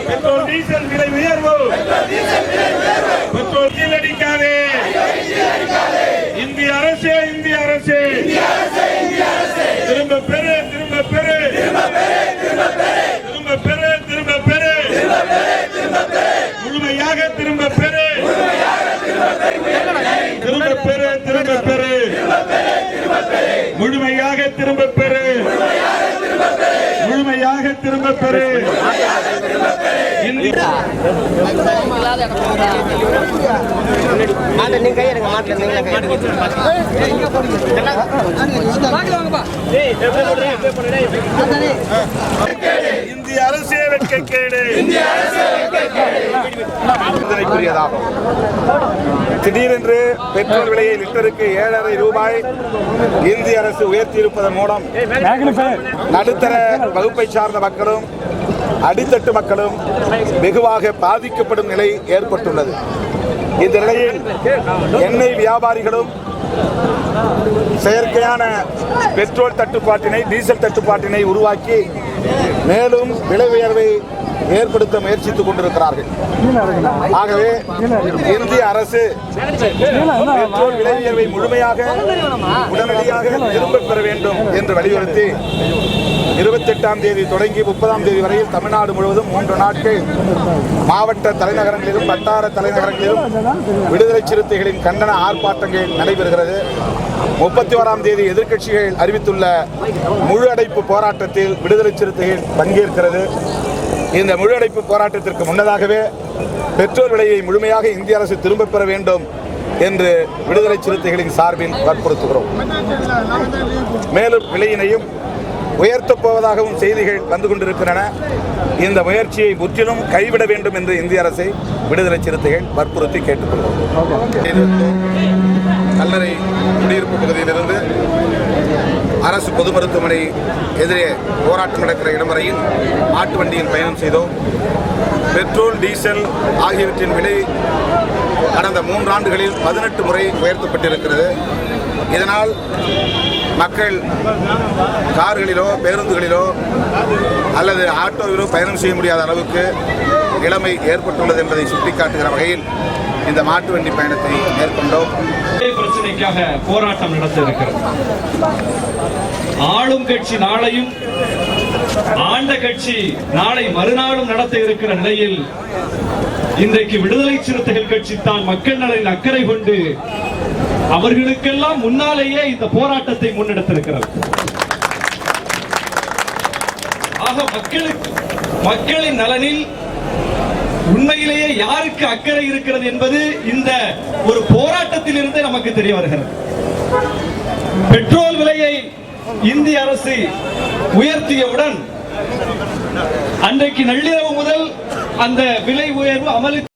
Petrol diesel விலை உயர்வு petrol கீழடிக்காதே. இந்திய அரசே திரும்ப பெறு முழுமையாக திரும்ப பெறு முழுமையாக திரும்ப பெறு இந்திய அரசே வெட்கக்கேடு. திடீரென்று பெட்ரோல் விலையை லிட்டருக்கு 7.5 ரூபாய் இந்திய அரசு உயர்த்தியிருப்பதன் மூலம் நடுத்தர வகுப்பை சார்ந்த மக்களும் அடித்தட்டு மக்களும் வெகுவாக பாதிக்கப்படும் நிலை ஏற்பட்டுள்ளது. இந்த நிலையில் எண்ணெய் வியாபாரிகளும் செயற்கையான பெட்ரோல் தட்டுப்பாட்டினை, டீசல் தட்டுப்பாட்டினை உருவாக்கி மேலும் விலை உயர்வை ஏற்படுத்த முயற்சித்துக் கொண்டிருக்கிறார்கள். ஆகவே இந்திய அரசு பெட்ரோல் விலை உயர்வை முழுமையாக உடனடியாக திரும்பப் பெற வேண்டும் என்று வலியுறுத்தி 28ஆம் தேதி தொடங்கி 30ஆம் தேதி வரையில் தமிழ்நாடு முழுவதும் 3 நாட்கள் மாவட்ட தலைநகரங்களிலும் வட்டார தலைநகரங்களிலும் விடுதலை சிறுத்தைகளின் கண்டன ஆர்ப்பாட்டங்கள் நடைபெறுகிறது. 31ஆம் தேதி எதிர்க்கட்சிகள் அறிவித்துள்ள முழு அடைப்பு போராட்டத்தில் விடுதலை சிறுத்தைகள் பங்கேற்கிறது. இந்த முழு அடைப்பு போராட்டத்திற்கு முன்னதாகவே பெட்ரோல் விலையை முழுமையாக இந்திய அரசு திரும்பப் பெற வேண்டும் என்று விடுதலை சிறுத்தைகளின் சார்பில் வற்புறுத்துகிறோம். மேலும் விலையினையும் உயர்த்தப் போவதாகவும் செய்திகள் வந்து கொண்டிருக்கின்றன. இந்த முயற்சியை முற்றிலும் கைவிட வேண்டும் என்று இந்திய அரசை விடுதலை சிறுத்தைகள் வற்புறுத்தி கேட்டுக்கொள்கிறோம். கல்லறை குடியிருப்பு பகுதியிலிருந்து அரசு பொது மருத்துவமனை எதிரே போராட்டம் நடக்கிற இடம் வரையில் மாட்டு வண்டியில் பயணம் செய்தோம். பெட்ரோல், டீசல் ஆகியவற்றின் விலை கடந்த 3 ஆண்டுகளில் 18 முறை உயர்த்தப்பட்டிருக்கிறது. இதனால் மக்கள் கார்களிலோ பேருந்துகளிலோ அல்லது ஆட்டோவிலோ பயணம் செய்ய முடியாத அளவுக்கு நிலைமை ஏற்பட்டுள்ளது என்பதை சுட்டிக்காட்டுகிற வகையில் இந்த மாட்டு வண்டி பயணத்தை மேற்கொண்டோம். பிரச்சனைக்காக போராட்டம் நடத்த இருக்கிறது. ஆளும் கட்சி நாளையும் ஆண்ட கட்சி நாளை மறுநாளும் நடத்த இருக்கிற நிலையில் இன்றைக்கு விடுதலை சிறுத்தைகள் கட்சி தான் மக்கள் நலனில் அக்கறை கொண்டு அவர்களுக்கெல்லாம் முன்னாலேயே இந்த போராட்டத்தை முன்னெடுத்திருக்கிறது. ஆக மக்களின் நலனில் உண்மையிலேயே யாருக்கு அக்கறை இருக்கிறது என்பது இந்த ஒரு போராட்டத்தில் இருந்து நமக்கு தெரிய வருகிறது. பெட்ரோல் விலையை இந்திய அரசு உயர்த்தியவுடன் அன்றைக்கு நள்ளிரவு முதல் அந்த விலை உயர்வு அமலுக்கு